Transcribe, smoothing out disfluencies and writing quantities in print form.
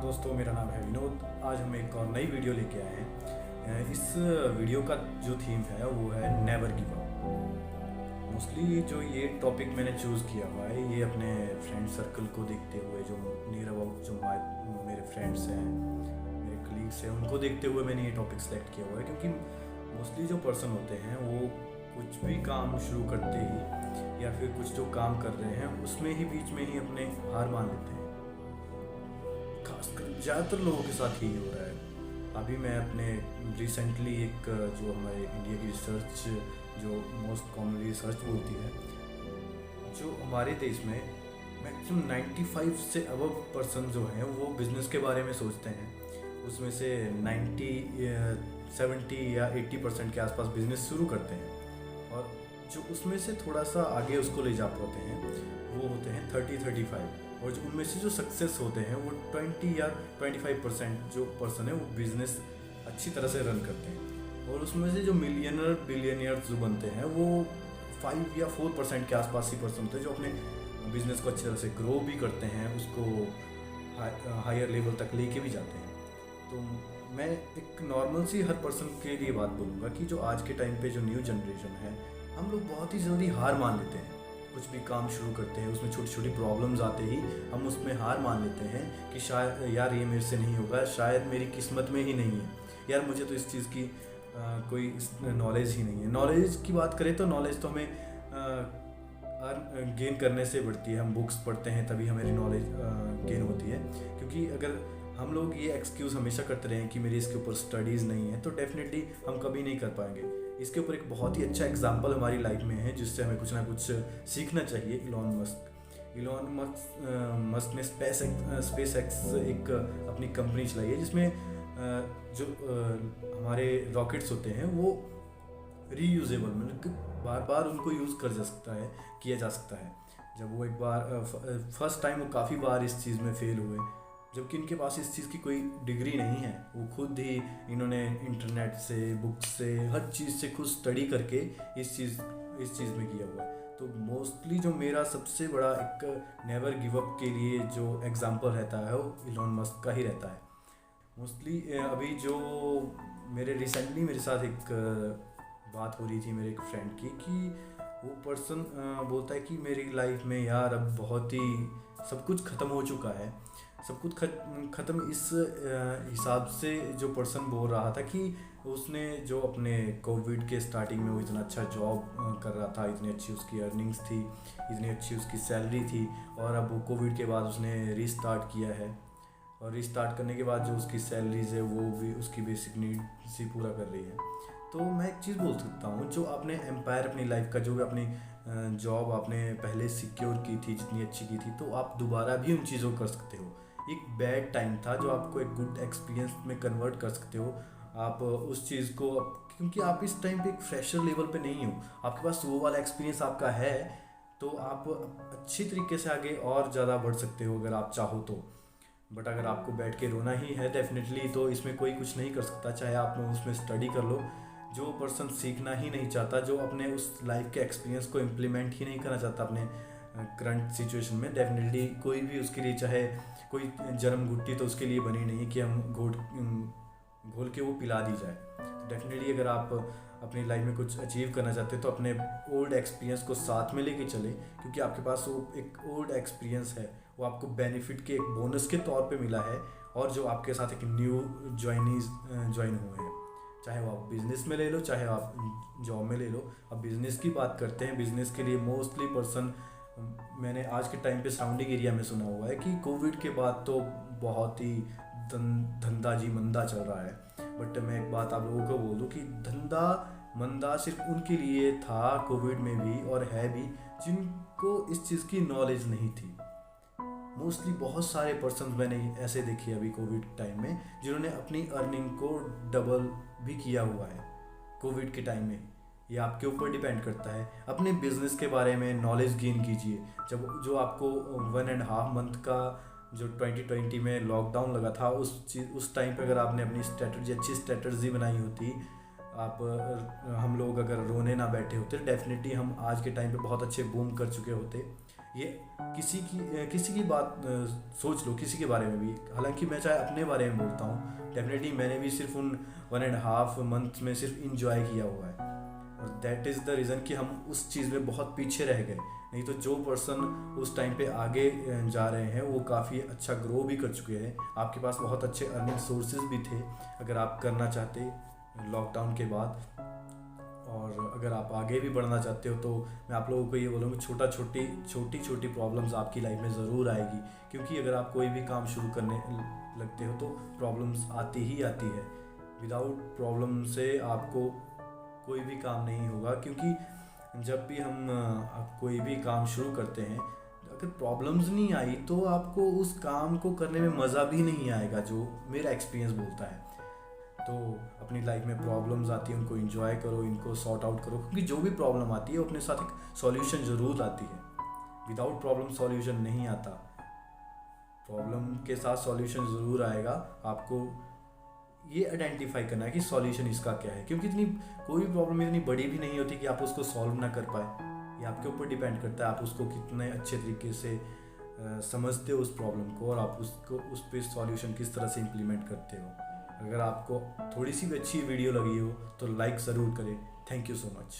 दोस्तों, मेरा नाम है विनोद। आज हम एक और नई वीडियो लेके आए हैं। इस वीडियो का जो थीम है वो है नेवर गिव अप। मोस्टली जो ये टॉपिक मैंने चूज़ किया हुआ है ये अपने फ्रेंड सर्कल को देखते हुए, जो नियर अबाउट जो मेरे फ्रेंड्स हैं, मेरे कलीग्स हैं, उनको देखते हुए मैंने ये टॉपिक सेलेक्ट किया हुआ है। क्योंकि मोस्टली जो पर्सन होते हैं वो कुछ भी काम शुरू करते ही या फिर कुछ जो काम कर रहे हैं उसमें ही बीच में ही अपने हार मान लेते हैं। खासकर ज़्यादातर लोगों के साथ यही हो रहा है। अभी मैं अपने रिसेंटली एक जो हमारे इंडिया की रिसर्च जो मोस्ट कॉमनली रिसर्च बोलती है, जो हमारे देश में मैक्सिमम 95 से अबव पर्सन जो हैं वो बिज़नेस के बारे में सोचते हैं। उसमें से 70 या 80% के आसपास बिज़नेस शुरू करते हैं, और जो उसमें से थोड़ा सा आगे उसको ले जा पाते हैं वो होते हैं 30-35। और जो उनमें से जो सक्सेस होते हैं वो 20 या 25% जो पर्सन है वो बिज़नेस अच्छी तरह से रन करते हैं। और उसमें से जो मिलियनर बिलियनियर्स जो बनते हैं वो 5 या 4% के आसपास ही पर्सन होते हैं जो अपने बिज़नेस को अच्छी तरह से ग्रो भी करते हैं, उसको हायर लेवल तक लेके भी जाते हैं। तो मैं एक नॉर्मल सी हर पर्सन के लिए बात बोलूँगा कि जो आज के टाइम पे जो न्यू जनरेशन है, हम लोग बहुत ही जल्दी हार मान लेते हैं। कुछ भी काम शुरू करते हैं उसमें छोटी छोटी प्रॉब्लम्स आते ही हम उसमें हार मान लेते हैं कि शायद यार ये मेरे से नहीं होगा, शायद मेरी किस्मत में ही नहीं है, यार मुझे तो इस चीज़ की कोई नॉलेज ही नहीं है। नॉलेज की बात करें तो नॉलेज तो हमें गेन करने से बढ़ती है। हम बुक्स पढ़ते हैं तभी हमारी नॉलेज गेन होती है। क्योंकि अगर हम लोग ये एक्सक्यूज़ हमेशा करते रहें कि मेरी इसके ऊपर स्टडीज़ नहीं है तो डेफिनेटली हम कभी नहीं कर पाएंगे। इसके ऊपर एक बहुत ही अच्छा एग्जाम्पल हमारी लाइफ में है जिससे हमें कुछ ना कुछ सीखना चाहिए। इलॉन मस्क ने स्पेस एक्स एक अपनी कंपनी चलाई है जिसमें जो हमारे रॉकेट्स होते हैं वो रीयूजेबल, मतलब कि बार बार उनको यूज़ किया जा सकता है। जब वो एक बार फर्स्ट टाइम वो काफ़ी बार इस चीज़ में फेल हुए, जबकि इनके पास इस चीज़ की कोई डिग्री नहीं है। वो खुद ही इन्होंने इंटरनेट से, बुक से, हर चीज़ से खुद स्टडी करके इस चीज़ में किया हुआ है। तो मोस्टली जो मेरा सबसे बड़ा एक नेवर गिव अप के लिए जो एग्जांपल रहता है वो इलॉन मस्क का ही रहता है। मोस्टली अभी जो रिसेंटली मेरे साथ एक बात हो रही थी मेरे एक फ्रेंड की कि वो पर्सन बोलता है कि मेरी लाइफ में यार अब बहुत ही सब कुछ ख़त्म हो चुका है। सब कुछ ख़त्म इस हिसाब से जो पर्सन बोल रहा था कि उसने जो अपने कोविड के स्टार्टिंग में वो इतना अच्छा जॉब कर रहा था, इतनी अच्छी उसकी अर्निंग्स थी, इतनी अच्छी उसकी सैलरी थी, और अब वो कोविड के बाद उसने रीस्टार्ट किया है। और रीस्टार्ट करने के बाद जो उसकी सैलरीज है वो भी उसकी बेसिक नीड्स ही पूरा कर रही है। तो मैं एक चीज़ बोल सकता हूँ, जो आपने एम्पायर अपनी लाइफ का, जो भी अपनी जॉब आपने पहले सिक्योर की थी, जितनी अच्छी की थी, तो आप दोबारा भी उन चीज़ों को कर सकते हो। एक बैड टाइम था जो आपको एक गुड एक्सपीरियंस में कन्वर्ट कर सकते हो आप उस चीज़ को, क्योंकि आप इस टाइम पे एक फ्रेशर लेवल पे नहीं हो, आपके पास वो वाला एक्सपीरियंस आपका है, तो आप अच्छी तरीके से आगे और ज़्यादा बढ़ सकते हो अगर आप चाहो तो। बट अगर आपको बैठ के रोना ही है डेफिनेटली, तो इसमें कोई कुछ नहीं कर सकता, चाहे आप उसमें स्टडी कर लो। जो पर्सन सीखना ही नहीं चाहता, जो अपने उस लाइफ के एक्सपीरियंस को इम्प्लीमेंट ही नहीं करना चाहता अपने करंट सिचुएशन में, डेफिनेटली कोई भी उसके लिए, चाहे कोई जन्म घुट्टी तो उसके लिए बनी नहीं कि हम घोल के वो पिला दी जाए। डेफिनेटली अगर आप अपनी लाइफ में कुछ अचीव करना चाहते हो तो अपने ओल्ड एक्सपीरियंस को साथ में लेके चले, क्योंकि आपके पास वो एक ओल्ड एक्सपीरियंस है, वो आपको बेनिफिट के एक बोनस के तौर पे मिला है। और जो आपके साथ एक न्यू ज्वाइन हुए हैं, चाहे वो आप बिज़नेस में ले लो, चाहे आप जॉब में ले लो। अब बिज़नेस की बात करते हैं। बिज़नेस के लिए मोस्टली पर्सन, मैंने आज के टाइम पे सराउंडिंग एरिया में सुना हुआ है कि कोविड के बाद तो बहुत ही धंधा जी मंदा चल रहा है। बट मैं एक बात आप लोगों को बोल दूँ कि धंधा मंदा सिर्फ उनके लिए था कोविड में भी, और है भी, जिनको इस चीज़ की नॉलेज नहीं थी। मोस्टली बहुत सारे पर्सन मैंने ऐसे देखे अभी कोविड टाइम में जिन्होंने अपनी अर्निंग को डबल भी किया हुआ है कोविड के टाइम में। ये आपके ऊपर डिपेंड करता है। अपने बिजनेस के बारे में नॉलेज गेन कीजिए। जब जो आपको 1.5 मंथ का जो 2020 में लॉकडाउन लगा था, उस टाइम पे अगर आपने अपनी अच्छी स्ट्रेटजी बनाई होती, हम लोग अगर रोने ना बैठे होते, डेफिनेटली हम आज के टाइम पे बहुत अच्छे बूम कर चुके होते। ये किसी की बात सोच लो, किसी के बारे में भी। हालांकि मैं चाहे अपने बारे में बोलता हूँ, डेफिनेटली मैंने भी सिर्फ उन 1.5 मंथ में सिर्फ इंजॉय किया हुआ है, और दैट इज़ द रीज़न कि हम उस चीज़ में बहुत पीछे रह गए। नहीं तो जो पर्सन उस टाइम पे आगे जा रहे हैं वो काफ़ी अच्छा ग्रो भी कर चुके हैं। आपके पास बहुत अच्छे अर्निंग सोर्सेज भी थे अगर आप करना चाहते लॉकडाउन के बाद। और अगर आप आगे भी बढ़ना चाहते हो तो मैं आप लोगों को ये बोलूँगा, छोटी छोटी प्रॉब्लम्स आपकी लाइफ में ज़रूर आएगी, क्योंकि अगर आप कोई भी काम शुरू करने लगते हो तो प्रॉब्लम्स आती ही आती है। विदाउट प्रॉब्लम से आपको कोई भी काम नहीं होगा, क्योंकि जब भी हम कोई भी काम शुरू करते हैं, अगर प्रॉब्लम्स नहीं आई तो आपको उस काम को करने में मज़ा भी नहीं आएगा, जो मेरा एक्सपीरियंस बोलता है। तो अपनी लाइफ में प्रॉब्लम्स आती हैं, उनको एंजॉय करो, इनको सॉर्ट आउट करो, क्योंकि जो भी प्रॉब्लम आती है वो अपने साथ एक सॉल्यूशन ज़रूर आती है। विदाउट प्रॉब्लम सॉल्यूशन नहीं आता, प्रॉब्लम के साथ सॉल्यूशन ज़रूर आएगा। आपको ये आइडेंटिफाई करना है कि सॉल्यूशन इसका क्या है, क्योंकि कोई भी प्रॉब्लम इतनी बड़ी भी नहीं होती कि आप उसको सॉल्व ना कर पाए। ये आपके ऊपर डिपेंड करता है आप उसको कितने अच्छे तरीके से समझते हो उस प्रॉब्लम को, और आप उस पर सॉल्यूशन किस तरह से इम्प्लीमेंट करते हो। अगर आपको थोड़ी सी भी अच्छी वीडियो लगी हो तो लाइक ज़रूर करें। Thank you so much.